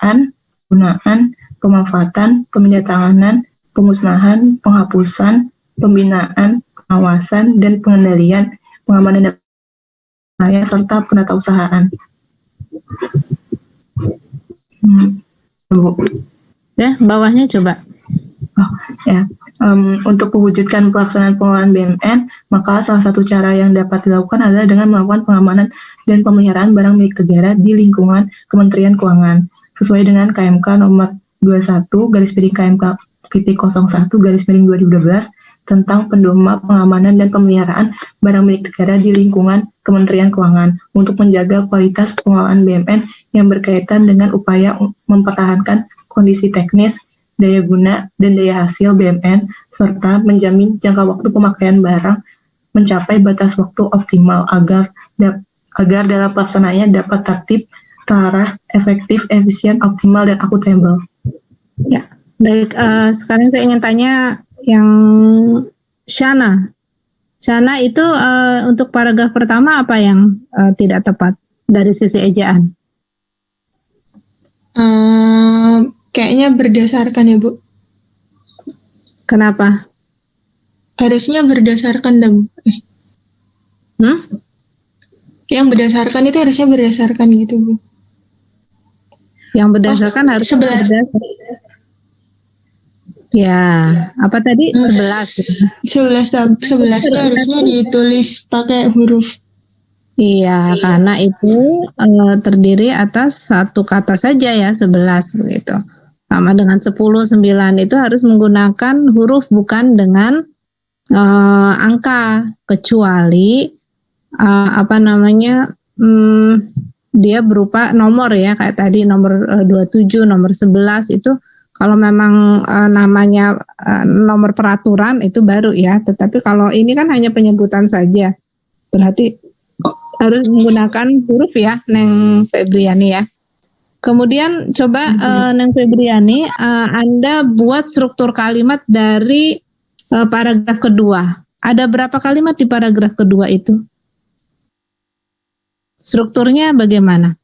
penyelenggaraan, penggunaan, pemanfaatan, pemindahan, pemusnahan, penghapusan, pembinaan, pengawasan, dan pengendalian, pengamanan data serta penatausahaan. Ya, bawahnya coba. Untuk mewujudkan pelaksanaan pengelolaan BUMN, maka salah satu cara yang dapat dilakukan adalah dengan melakukan pengamanan dan pemeliharaan barang milik negara di lingkungan Kementerian Keuangan, sesuai dengan KMK nomor 21/KMK-01/2012 tentang pedoman pengamanan dan pemeliharaan barang milik negara di lingkungan Kementerian Keuangan untuk menjaga kualitas pengelolaan BUMN yang berkaitan dengan upaya mempertahankan kondisi teknis, daya guna, dan daya hasil BUMN, serta menjamin jangka waktu pemakaian barang mencapai batas waktu optimal agar dalam pelaksanaannya dapat tertib, terarah, efektif, efisien, optimal, dan akuntabel. Ya, baik. Sekarang saya ingin tanya yang Shana. Shana itu untuk paragraf pertama apa yang tidak tepat dari sisi ejaan? Kayaknya berdasarkan ya, Bu. Kenapa? Harusnya berdasarkan dah, Bu. Yang berdasarkan itu harusnya berdasarkan gitu, Bu. Yang berdasarkan harus 11. Ya, apa tadi? 11. 11 itu harusnya ditulis pakai huruf. Iya, karena itu terdiri atas satu kata saja ya, 11 begitu. Sama dengan 10, 9 itu harus menggunakan huruf bukan dengan angka, kecuali dia berupa nomor ya, kayak tadi nomor 27, nomor 11 itu kalau memang namanya nomor peraturan itu baru ya, tetapi kalau ini kan hanya penyebutan saja, berarti harus menggunakan huruf ya, Neng Febriani ya. Kemudian coba Neng Febriani, Anda buat struktur kalimat dari paragraf kedua. Ada berapa kalimat di paragraf kedua itu? Strukturnya bagaimana?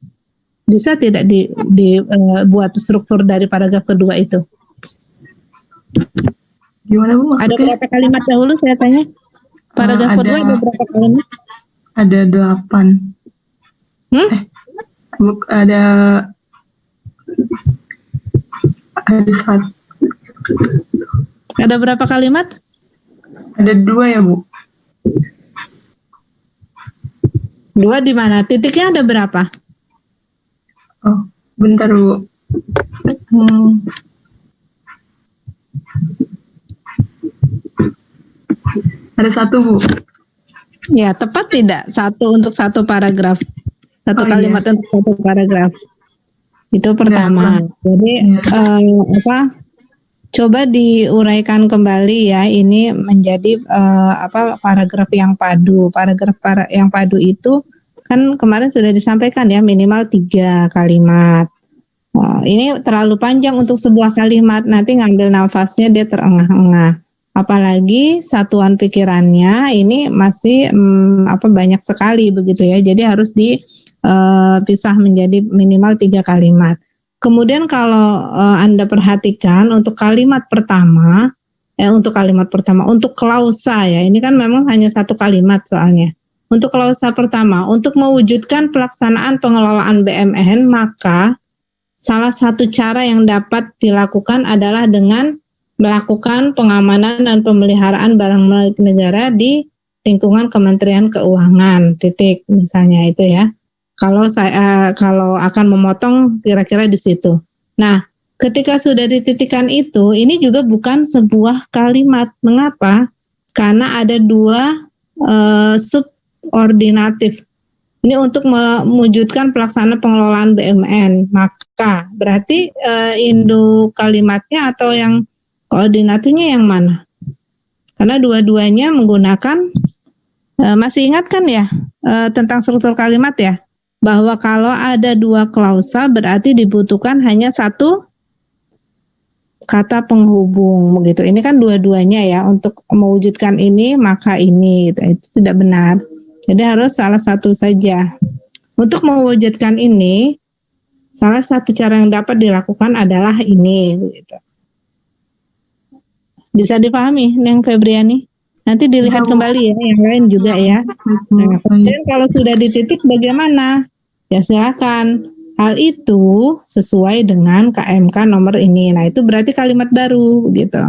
Bisa tidak dibuat struktur dari paragraf kedua itu? Gimana, Bu? Ada berapa kalimat dahulu saya tanya? Paragraf kedua ada berapa kalimat? Ada 8. Ada berapa kalimat? Ada 2 ya, Bu. 2 di mana? Titiknya ada berapa? Oh, bentar, Bu. Ada 1, Bu. Ya, tepat tidak? 1 untuk 1 paragraf. 1 kalimat iya. Untuk 1 paragraf. Itu pertama. Jadi coba diuraikan kembali ya. Ini menjadi paragraf yang padu. Paragraf yang padu itu kan kemarin sudah disampaikan ya, minimal 3 kalimat. Ini terlalu panjang untuk sebuah kalimat. Nanti ngambil nafasnya dia terengah-engah. Apalagi satuan pikirannya ini masih banyak sekali begitu ya. Jadi harus dipisah menjadi minimal 3 kalimat. Kemudian kalau Anda perhatikan untuk kalimat pertama, untuk klausa ya, ini kan memang hanya 1 kalimat soalnya. Untuk klausa pertama, untuk mewujudkan pelaksanaan pengelolaan BUMN, maka salah satu cara yang dapat dilakukan adalah dengan melakukan pengamanan dan pemeliharaan barang milik negara di lingkungan Kementerian Keuangan, titik misalnya itu ya. Kalau akan memotong kira-kira di situ. Nah, ketika sudah dititikan itu, ini juga bukan sebuah kalimat. Mengapa? Karena ada 2 subordinatif. Ini untuk mewujudkan pelaksanaan pengelolaan BUMN. Maka berarti induk kalimatnya atau yang koordinatornya yang mana? Karena dua-duanya menggunakan, masih ingat kan ya tentang struktur kalimat ya? Bahwa kalau ada 2 klausa berarti dibutuhkan hanya 1 kata penghubung begitu. Ini kan dua-duanya ya, untuk mewujudkan ini maka ini gitu. Itu tidak benar. Jadi harus salah satu saja. Untuk mewujudkan ini salah satu cara yang dapat dilakukan adalah ini gitu. Bisa dipahami Neng Febriani? Nanti dilihat kembali ya yang lain juga ya. Nah, kemudian kalau sudah di titik bagaimana? Ya silakan. Hal itu sesuai dengan KMK nomor ini. Nah, itu berarti kalimat baru gitu.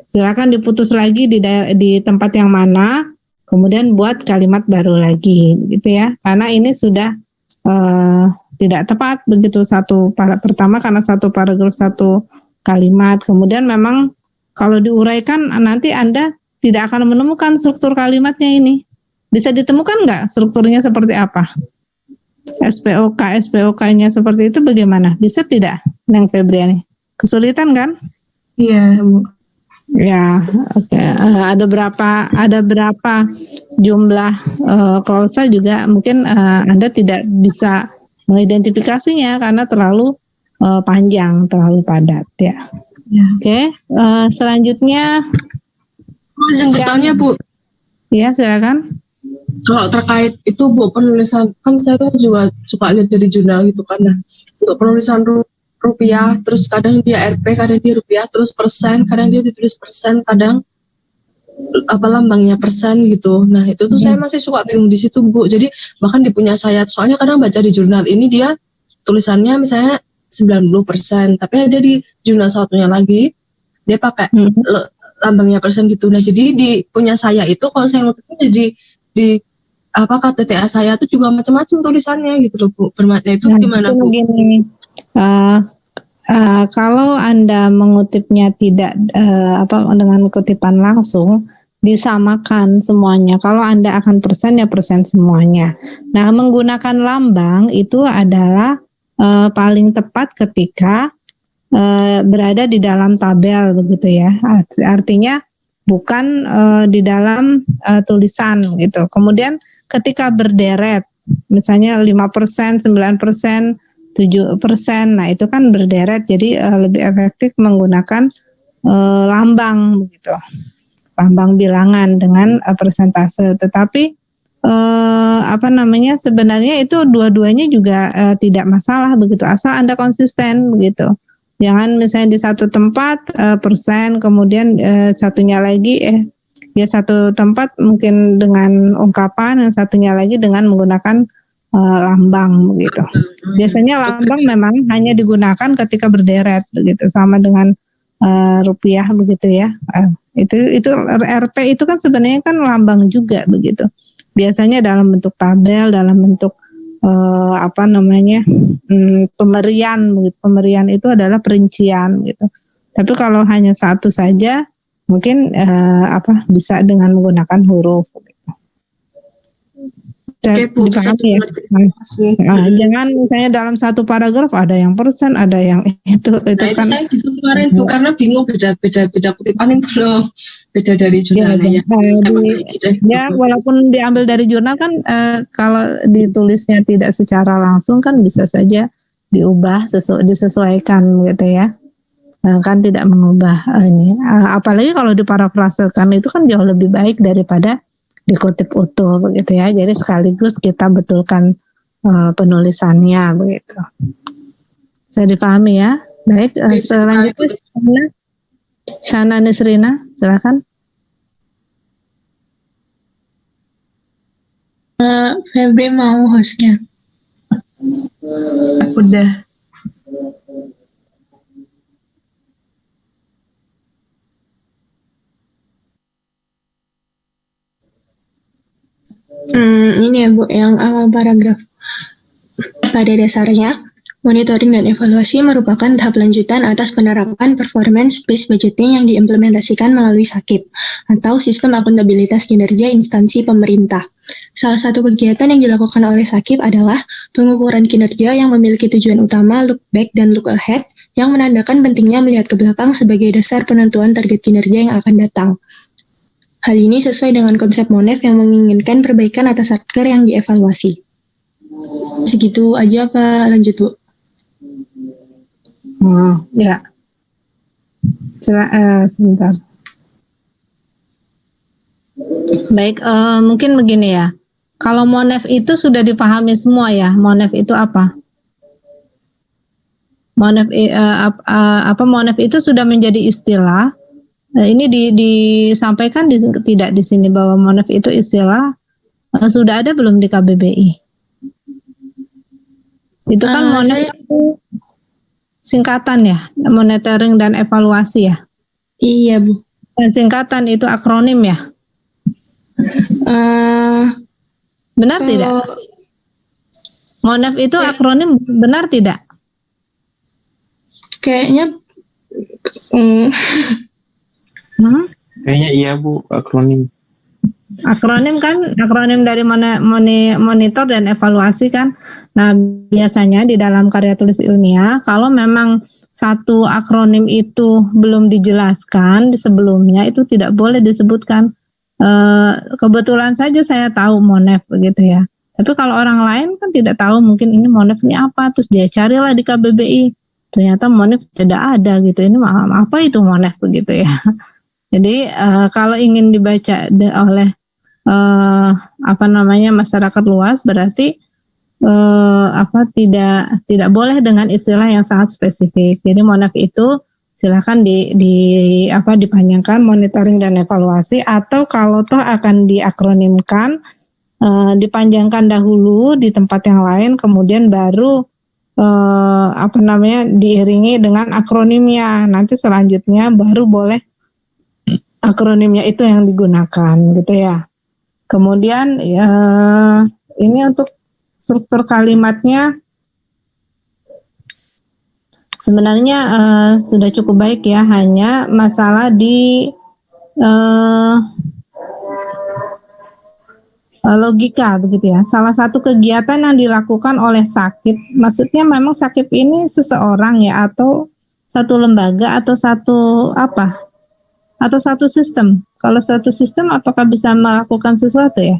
Silakan diputus lagi di tempat yang mana, kemudian buat kalimat baru lagi gitu ya. Karena ini sudah tidak tepat begitu pertama karena satu paragraf satu kalimat. Kemudian memang kalau diuraikan nanti Anda tidak akan menemukan struktur kalimatnya ini. Bisa ditemukan nggak strukturnya seperti apa? SPOK-nya seperti itu bagaimana? Bisa tidak, Neng Febriani? Kesulitan kan? Iya, Bu. Ya, oke. Ada berapa jumlah klausa juga mungkin Anda tidak bisa mengidentifikasinya karena terlalu panjang, terlalu padat ya. Oke, selanjutnya. Izin bertanya, Bu. Ya, silakan. Kalau terkait itu Bu, penulisan, kan saya tuh juga suka lihat dari jurnal gitu kan. Nah, untuk penulisan rupiah, terus kadang dia RP, kadang dia rupiah, terus persen, kadang dia ditulis persen, kadang lambangnya persen gitu. Nah, itu tuh saya masih suka bingung di situ, Bu. Jadi bahkan di punya saya, soalnya kadang baca di jurnal ini dia tulisannya misalnya 90%, tapi ada di jurnal satunya lagi dia pakai lambangnya persen gitu. Nah, jadi di punya saya itu kalau saya ngutipin jadi di KTTA saya itu juga macam-macam tulisannya gitu loh, Bu. Bermakna itu gimana, Bu? Begini, kalau Anda mengutipnya tidak dengan kutipan langsung, disamakan semuanya. Kalau Anda akan persen ya persen semuanya. Nah, menggunakan lambang itu adalah paling tepat ketika berada di dalam tabel begitu ya. Artinya bukan di dalam tulisan gitu. Kemudian ketika berderet, misalnya 5%, 9%, 7%, nah itu kan berderet, jadi lebih efektif menggunakan lambang begitu, lambang bilangan dengan persentase. Tetapi sebenarnya itu dua-duanya juga tidak masalah begitu, asal Anda konsisten begitu. Jangan misalnya di satu tempat persen, kemudian satunya lagi satu tempat mungkin dengan ungkapan, yang satunya lagi dengan menggunakan lambang begitu. Biasanya lambang memang hanya digunakan ketika berderet begitu, sama dengan rupiah begitu ya. Itu RP itu kan sebenarnya kan lambang juga begitu. Biasanya dalam bentuk tabel, dalam bentuk pemberian begitu. Pemberian itu adalah perincian gitu. Tapi kalau hanya satu saja mungkin bisa dengan menggunakan huruf gitu. Oke, Bu, dipahami ya. Jangan misalnya dalam satu paragraf ada yang persen, ada yang itu Nah, itu kan saya gitu kemarin Bu, karena bingung beda kutipan itu loh, beda dari jurnalnya ya. Walaupun diambil dari jurnal kan kalau ditulisnya tidak secara langsung kan bisa saja diubah disesuaikan gitu ya. Kan tidak mengubah ini. Apalagi kalau diparafrasekan itu kan jauh lebih baik daripada dikutip utuh begitu ya. Jadi sekaligus kita betulkan penulisannya begitu. Saya dipahami ya. Baik, selanjutnya Shana Nisrina, silakan. Febri mau hostnya. Udah. Ini ya Bu, yang awal paragraf. Pada dasarnya, monitoring dan evaluasi merupakan tahap lanjutan atas penerapan performance-based budgeting yang diimplementasikan melalui SAKIP, atau Sistem Akuntabilitas Kinerja Instansi Pemerintah. Salah satu kegiatan yang dilakukan oleh SAKIP adalah pengukuran kinerja yang memiliki tujuan utama look back dan look ahead, yang menandakan pentingnya melihat ke belakang sebagai dasar penentuan target kinerja yang akan datang. Hal ini sesuai dengan konsep MONEF yang menginginkan perbaikan atas satker yang dievaluasi. Segitu aja apa lanjut Bu? Ya. Sebentar. Baik, mungkin begini ya. Kalau MONEF itu sudah dipahami semua ya. MONEF itu apa? Monef monef itu sudah menjadi istilah. Ini disampaikan tidak di sini bahwa monef itu istilah sudah ada belum di KBBI? Itu kan monef itu singkatan ya, monitoring dan evaluasi ya. Iya, Bu. Dan singkatan itu akronim ya. Benar tidak? Monef itu akronim, benar tidak? Kayaknya Kayaknya iya Bu, akronim. Akronim kan akronim dari monitor dan evaluasi kan. Nah, biasanya di dalam karya tulis ilmiah kalau memang satu akronim itu belum dijelaskan di sebelumnya itu tidak boleh disebutkan. Kebetulan saja saya tahu monef begitu ya. Tapi kalau orang lain kan tidak tahu, mungkin ini monef ini apa, terus dia carilah di KBBI. Ternyata monef tidak ada gitu. Ini apa itu monef begitu ya. Jadi kalau ingin dibaca oleh masyarakat luas berarti tidak boleh dengan istilah yang sangat spesifik. Jadi monef itu silakan dipanjangkan monitoring dan evaluasi, atau kalau toh akan diakronimkan dipanjangkan dahulu di tempat yang lain, kemudian baru diiringi dengan akronimnya. Nanti selanjutnya baru boleh akronimnya itu yang digunakan gitu ya. Kemudian ini untuk struktur kalimatnya sebenarnya sudah cukup baik ya, hanya masalah di logika begitu ya. Salah satu kegiatan yang dilakukan oleh sakip, maksudnya memang sakip ini seseorang ya, atau satu lembaga, atau satu atau satu sistem. Kalau satu sistem apakah bisa melakukan sesuatu ya?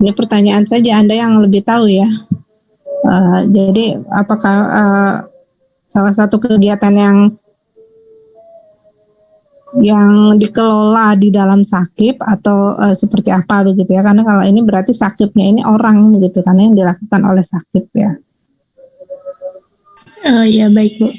Ini pertanyaan saja, Anda yang lebih tahu ya. Jadi apakah salah satu kegiatan yang dikelola di dalam sakip atau seperti apa begitu ya? Karena kalau ini berarti sakipnya ini orang begitu, karena yang dilakukan oleh sakip ya. Oh iya, baik Bu.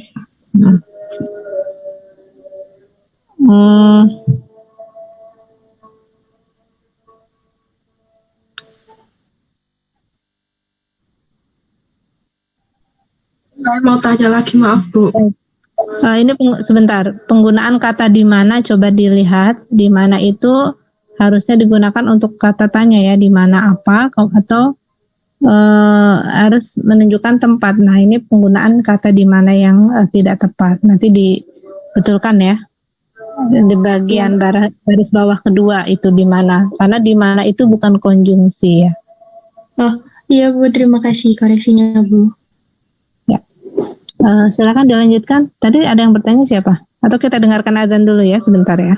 Saya mau tanya lagi, maaf Bu. Ini sebentar, penggunaan kata di mana coba dilihat, di mana itu harusnya digunakan untuk kata tanya ya, di mana apa, atau harus menunjukkan tempat. Nah, ini penggunaan kata di mana yang tidak tepat. Nanti dibetulkan ya. Di bagian baris bawah kedua itu di mana. Karena di mana itu bukan konjungsi ya. Oh iya Bu, terima kasih koreksinya Bu. Ya. Silakan dilanjutkan. Tadi ada yang bertanya siapa? Atau kita dengarkan azan dulu ya sebentar ya.